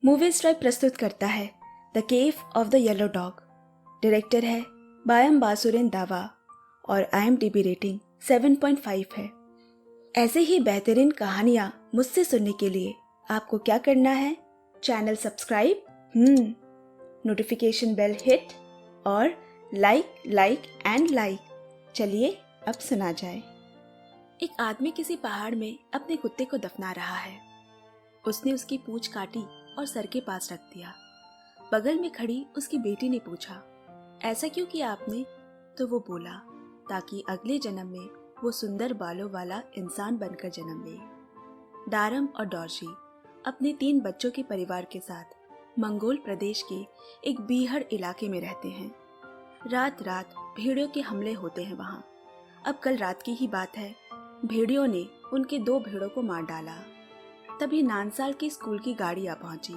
Movies tribe प्रस्तुत करता है the cave of the yellow dog. Director है बायम बासुरेन दावा और IMDb रेटिंग 7.5 है। ऐसे ही बेहतरीन कहानियां मुझसे सुनने के लिए आपको क्या करना है? Channel subscribe, notification bell hit और लाइक एंड लाइक। चलिए अब सुना जाए। एक आदमी किसी पहाड़ में अपने कुत्ते को दफना रहा है। उसने उसकी पूंछ काटी और सर के पास रख दिया। बगल में खड़ी उसकी बेटी ने पूछा, ऐसा क्यों किया आपने? तो वो बोला, ताकि अगले जन्म में वो सुंदर बालों वाला इंसान बनकर जन्म ले। दारम और डॉर्जी अपने 3 बच्चों के परिवार के साथ मंगोल प्रदेश के एक बीहड़ इलाके में रहते हैं। रात रात भेड़ियों के हमले होते हैं वहाँ। अब कल रात की ही बात है, भेड़ियों ने उनके 2 भेड़ों को मार डाला। तभी नानसाल की स्कूल की गाड़ी आ पहुंची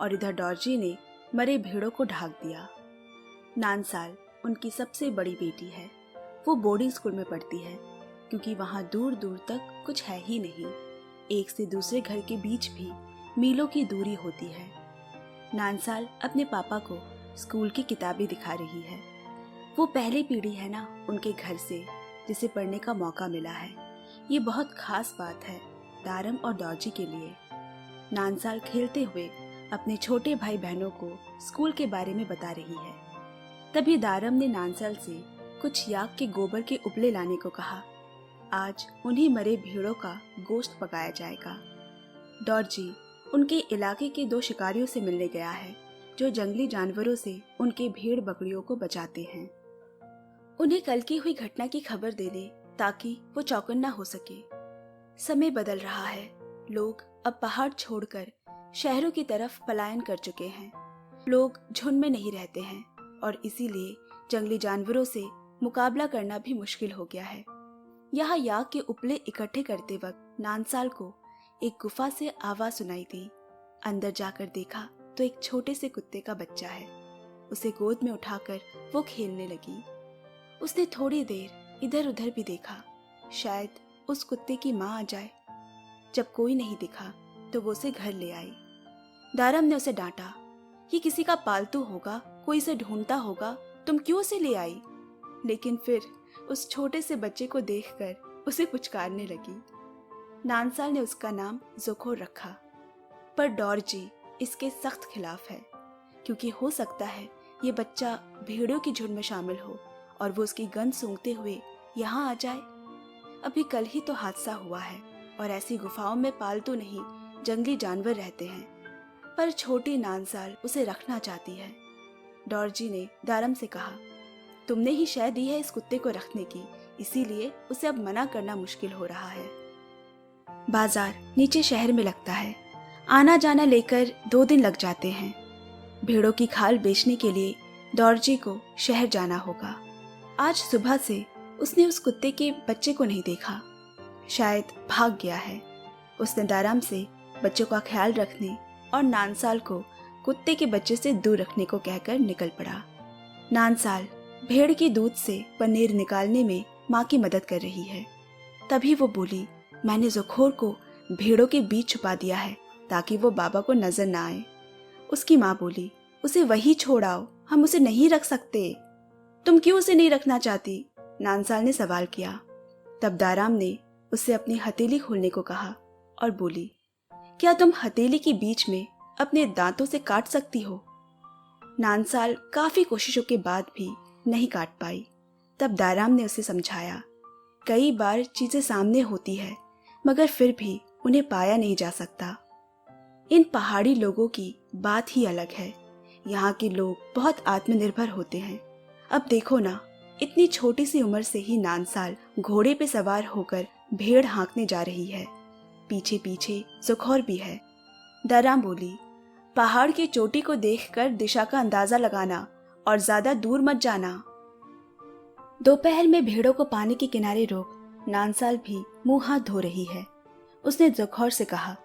और इधर डॉर्जी ने मरे भेड़ों को ढाक दिया। नानसाल उनकी सबसे बड़ी बेटी है। वो बोर्डिंग स्कूल में पढ़ती है क्योंकि वहाँ दूर दूर तक कुछ है ही नहीं। एक से दूसरे घर के बीच भी मीलों की दूरी होती है। नानसाल अपने पापा को स्कूल की किताबें दिखा रही है। वो पहली पीढ़ी है ना उनके घर से जिसे पढ़ने का मौका मिला है। ये बहुत खास बात है दारम और डॉर्जी के लिए। नानसाल खेलते हुए अपने छोटे भाई बहनों को स्कूल के बारे में बता रही है। तभी दारम ने नानसाल से कुछ याक के गोबर के उपले लाने को कहा। आज उन्हीं मरे भेड़ों का गोश्त पकाया जाएगा। डॉर्जी उनके इलाके के 2 शिकारियों से मिलने गया है जो जंगली जानवरों से उनके भेड़ बकरियों को बचाते हैं। उन्हें कल की हुई घटना की खबर दे दे ताकि वो चौकन्ना हो सके। समय बदल रहा है। लोग अब पहाड़ छोड़कर शहरों की तरफ पलायन कर चुके हैं। लोग झुंड में नहीं रहते हैं और इसीलिए जंगली जानवरों से मुकाबला करना भी मुश्किल हो गया है। यहाँ याक के उपले इकट्ठे करते वक्त नानसाल को एक गुफा से आवाज सुनाई दी। अंदर जाकर देखा तो एक छोटे से कुत्ते का बच्चा है। उसे गोद में उठाकर वो खेलने लगी। उसने थोड़ी देर इधर उधर भी देखा, शायद उस कुत्ते की माँ आ जाए। जब कोई नहीं दिखा तो वो उसे घर ले आई। दारम ने उसे डांटा, ये किसी का पालतू होगा, कोई इसे ढूंढता होगा, तुम क्यों उसे ले आई? लेकिन फिर उस छोटे से बच्चे को देखकर उसे पुचकारने लगी। नानसाल ने उसका नाम ज़ोखोर रखा, पर डॉर्जी इसके सख्त खिलाफ है क्योंकि हो सकता है ये बच्चा भेड़ों की झुंड में शामिल हो और वो उसकी गंध सूंघते हुए यहाँ आ जाए। अभी कल ही तो हादसा हुआ है और ऐसी गुफाओं में पालतू नहीं जंगली जानवर रहते हैं, पर छोटी नानसाल उसे रखना चाहती है। डॉर्जी ने दारम से कहा, तुमने ही शय दी है इस कुत्ते को रखने की, इसीलिए उसे अब मना करना मुश्किल हो रहा है। बाजार नीचे शहर में लगता है। आना जाना लेकर 2 दिन लग जाते हैं। भेड़ों की खाल बेचने के लिए डॉर्जी को शहर जाना होगा। आज सुबह से उसने उस कुत्ते के बच्चे को नहीं देखा, शायद भाग गया है। उसने दारम से बच्चों का ख्याल रखने और नानसाल को कुत्ते के बच्चे से दूर रखने को कहकर निकल पड़ा। नानसाल भेड़ के दूध से पनीर निकालने में माँ की मदद कर रही है। तभी वो बोली, मैंने ज़ोखोर को भेड़ों के बीच छुपा दिया है ताकि वो बाबा को नजर ना आए। उसकी माँ बोली, उसे वही छोड़ आओ, हम उसे नहीं रख सकते। तुम क्यों उसे नहीं रखना चाहती? नानसाल ने सवाल किया। तब दाराम ने उससे अपनी हथेली खोलने को कहा और बोली, क्या तुम हथेली के बीच में अपने दांतों से काट सकती हो? नानसाल काफी कोशिशों के बाद भी नहीं काट पाई। तब दाराम ने उसे समझाया, कई बार चीजें सामने होती है मगर फिर भी उन्हें पाया नहीं जा सकता। इन पहाड़ी लोगों की बात ही अलग है। यहाँ के लोग बहुत आत्मनिर्भर होते हैं। अब देखो ना, इतनी छोटी सी उम्र से ही नानसाल घोड़े पे सवार होकर भेड़ हाँकने जा रही है। पीछे पीछे ज़ोखोर भी है। दाराम बोली, पहाड़ की चोटी को देखकर दिशा का अंदाजा लगाना और ज्यादा दूर मत जाना। दोपहर में भेड़ों को पानी के किनारे रोक नानसाल भी मुंह हाथ धो रही है। उसने ज़ोखोर से कहा,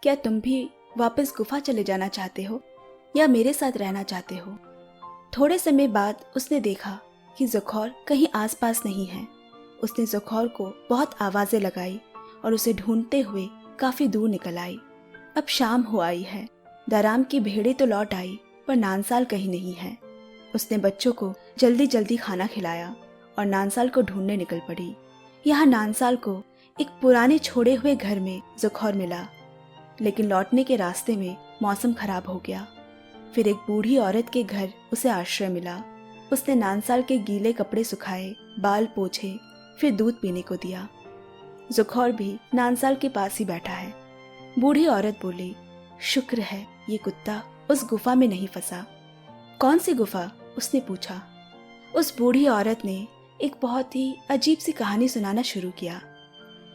क्या तुम भी वापस गुफा चले जाना चाहते हो या मेरे साथ रहना चाहते हो? थोड़े समय बाद उसने देखा कि ज़ोखोर कहीं आसपास नहीं है। उसने ज़ोखोर को बहुत आवाजें लगाई और उसे ढूंढते हुए काफी दूर निकल आई। अब शाम हो आई है। दाराम की भेड़ें तो लौट आई, पर नानसाल कहीं नहीं है। उसने बच्चों को जल्दी जल्दी खाना खिलाया और नानसाल को ढूंढने निकल पड़ी। यहाँ नानसाल को एक पुराने छोड़े हुए घर में ज़ुखौर मिला, लेकिन लौटने के रास्ते में मौसम खराब हो गया। फिर एक बूढ़ी औरत के घर उसे आश्रय मिला। उसने नानसाल के गीले कपड़े सुखाए, बाल पोंछे, फिर दूध पीने को दिया। ज़ुखौर भी नानसाल के पास ही बैठा है। बूढ़ी औरत बोली, शुक्र है ये कुत्ता उस गुफा में नहीं फंसा। कौन सी गुफा? उसने पूछा। उस बूढ़ी औरत ने एक बहुत ही अजीब सी कहानी सुनाना शुरू किया।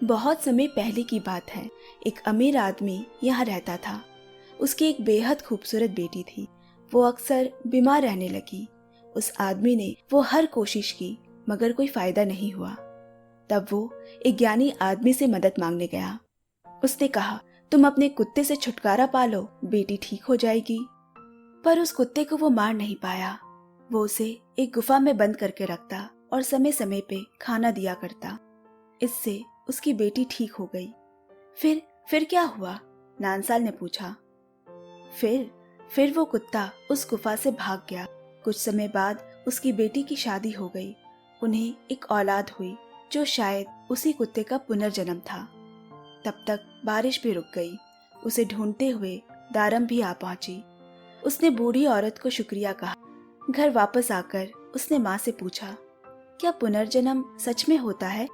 बहुत समय पहले की बात है। एक अमीर आदमी यहाँ रहता था। उसकी एक बेहद खूबसूरत बेटी थी। वो अक्सर बीमार रहने लगी। उस आदमी ने वो हर कोशिश की, मगर कोई फायदा नहीं हुआ। तब वो एक ज्ञानी आदमी से मदद मांगने गया। उसने कहा, तुम अपने कुत्ते से छुटकारा पालो, बेटी ठीक हो जाएगी। पर उस कुत्ते को वो मार नहीं पाया। वो उसे एक गुफा में बंद करके रखता और समय समय पे खाना दिया करता। इससे उसकी बेटी ठीक हो गई। फिर क्या हुआ? नानसाल ने पूछा। फिर वो कुत्ता उस गुफा से भाग गया। कुछ समय बाद उसकी बेटी की शादी हो गई। उन्हें एक औलाद हुई, जो शायद उसी कुत्ते का पुनर्जन्म था। तब तक बारिश भी रुक गई। उसे ढूंढते हुए दारम भी आ पहुंची। उसने बूढ़ी औरत को शुक्रिया कहा। घर वापस आकर उसने माँ से पूछा, क्या पुनर्जन्म सच में होता है?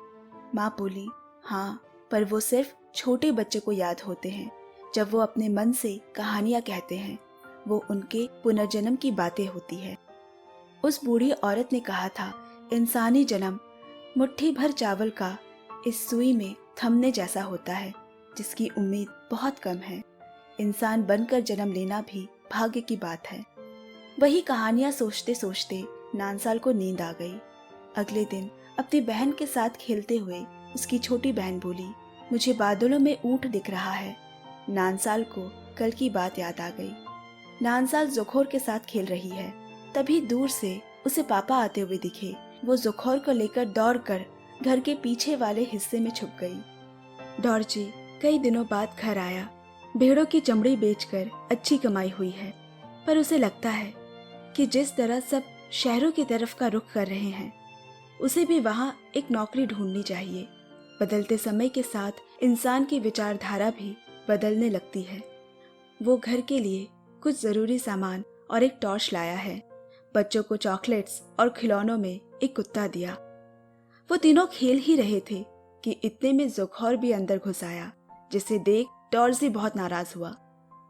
माँ बोली, हाँ, पर वो सिर्फ छोटे बच्चे को याद होते हैं। जब वो अपने मन से कहानियां कहते हैं, वो उनके पुनर्जन्म की बातें होती है। उस बूढ़ी औरत ने कहा था, इंसानी जन्म मुट्ठी भर चावल का इस सुई में थमने जैसा होता है, जिसकी उम्मीद बहुत कम है। इंसान बनकर जन्म लेना भी भाग्य की बात है। वही कहानियां सोचते सोचते नानसाल को नींद आ गई। अगले दिन अपनी बहन के साथ खेलते हुए उसकी छोटी बहन बोली, मुझे बादलों में ऊंट दिख रहा है। नानसाल को कल की बात याद आ गई। नानसाल ज़ुखौर के साथ खेल रही है। तभी दूर से उसे पापा आते हुए दिखे। वो ज़ुखौर को लेकर दौड़कर घर के पीछे वाले हिस्से में छुप गई। डॉर्जी कई दिनों बाद घर आया। भेड़ों की चमड़ी बेचकर अच्छी कमाई हुई है, पर उसे लगता है कि जिस तरह सब शहरों की तरफ का रुख कर रहे हैं, उसे भी वहाँ एक नौकरी ढूंढनी चाहिए। बदलते समय के साथ इंसान की विचारधारा भी बदलने लगती है। वो घर के लिए कुछ जरूरी सामान और एक टॉर्च लाया है। बच्चों को चॉकलेट्स और खिलौनों में एक कुत्ता दिया। वो तीनों खेल ही रहे थे कि इतने में ज़ुखौर भी अंदर घुस आया, जिसे देख डॉर्जी बहुत नाराज हुआ।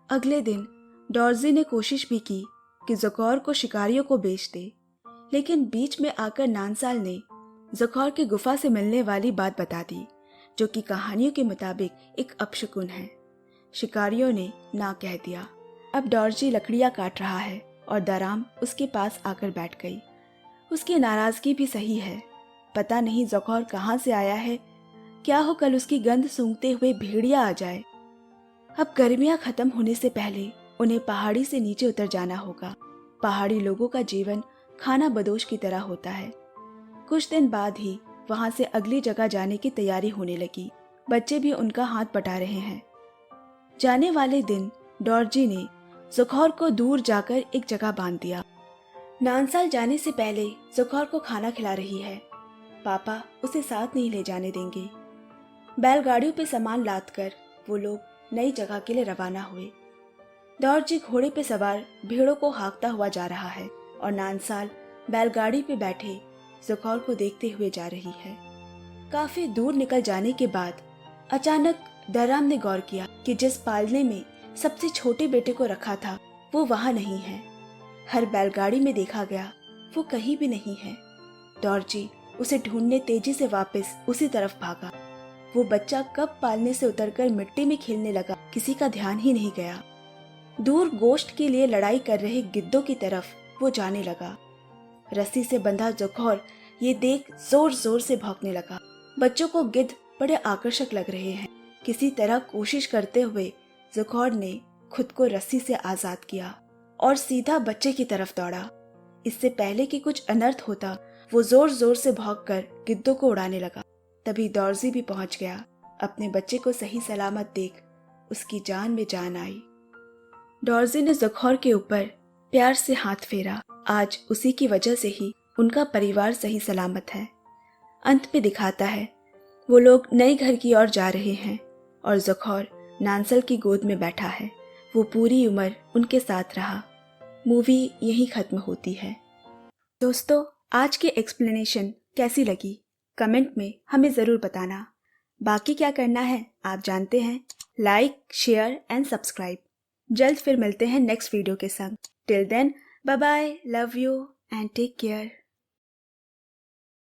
अगले दिन डॉर्जी ने कोशिश भी की कि ज़ुखौर को शिकारियों को बेच दे, लेकिन बीच में आकर नानसाल ने ज़ुखौर की गुफा से मिलने वाली बात बता दी, जो कि कहानियों के मुताबिक एक अपशकुन है। शिकारियों ने ना कह दिया। अब डॉर्जी लकड़ियां काट रहा है और दाराम उसके पास आकर बैठ गई। उसकी नाराजगी भी सही है। पता नहीं ज़ुखौर कहाँ से आया है। क्या हो कल उसकी गंध सूंघते हुए भेड़िया आ जाए। अब गर्मियां खत्म होने से पहले उन्हें पहाड़ी से नीचे उतर जाना होगा। पहाड़ी लोगों का जीवन खाना बदोश की तरह होता है। कुछ दिन बाद ही वहां से अगली जगह जाने की तैयारी होने लगी। बच्चे भी उनका हाथ बटा रहे हैं। जाने वाले दिन डॉर्जी ने ज़ुखौर को दूर जाकर एक जगह बांध दिया। नानसाल जाने से पहले ज़ुखौर को खाना खिला रही है। पापा उसे साथ नहीं ले जाने देंगे। बैलगाड़ियों पे सामान लाद कर वो लोग नई जगह के लिए रवाना हुए। डॉर्जी घोड़े पे सवार भेड़ों को हाँकता हुआ जा रहा है और नानसाल बैलगाड़ी पे बैठे ज़ुखौर को देखते हुए जा रही है। काफी दूर निकल जाने के बाद अचानक दाराम ने गौर किया कि जिस पालने में सबसे छोटे बेटे को रखा था, वो वहां नहीं है। हर बैलगाड़ी में देखा गया, वो कहीं भी नहीं है। डॉर्जी उसे ढूंढने तेजी से वापस उसी तरफ भागा। वो बच्चा कब पालने से उतरकर मिट्टी में खेलने लगा, किसी का ध्यान ही नहीं गया। दूर गोश्त के लिए लड़ाई कर रहे गिद्धों की तरफ वो जाने लगा। रस्सी से बंधा ज़ुखौर ये देख जोर जोर से भौंकने लगा। बच्चों को गिद्ध बड़े आकर्षक लग रहे हैं। किसी तरह कोशिश करते हुए ज़ुखौर ने खुद को रस्सी से आजाद किया और सीधा बच्चे की तरफ दौड़ा। इससे पहले कि कुछ अनर्थ होता, वो जोर जोर से भौंककर गिद्धों को उड़ाने लगा। तभी डॉर्जी भी पहुंच गया। अपने बच्चे को सही सलामत देख उसकी जान में जान आई। डॉर्जी ने ज़खौर के ऊपर प्यार से हाथ फेरा। आज उसी की वजह से ही उनका परिवार सही सलामत है। अंत में दिखाता है वो लोग नए घर की ओर जा रहे हैं और ज़खौर नांसल की गोद में बैठा है। वो पूरी उम्र उनके साथ रहा। मूवी यहीं ख़त्म होती है। दोस्तों, आज की एक्सप्लेनेशन कैसी लगी कमेंट में हमें ज़रूर बताना। बाकी क्या करना है आप जानते हैं, लाइक, शेयर एंड सब्सक्राइब। जल्द फिर मिलते हैं नेक्स्ट वीडियो के संग। Till then, bye bye, love you and take care.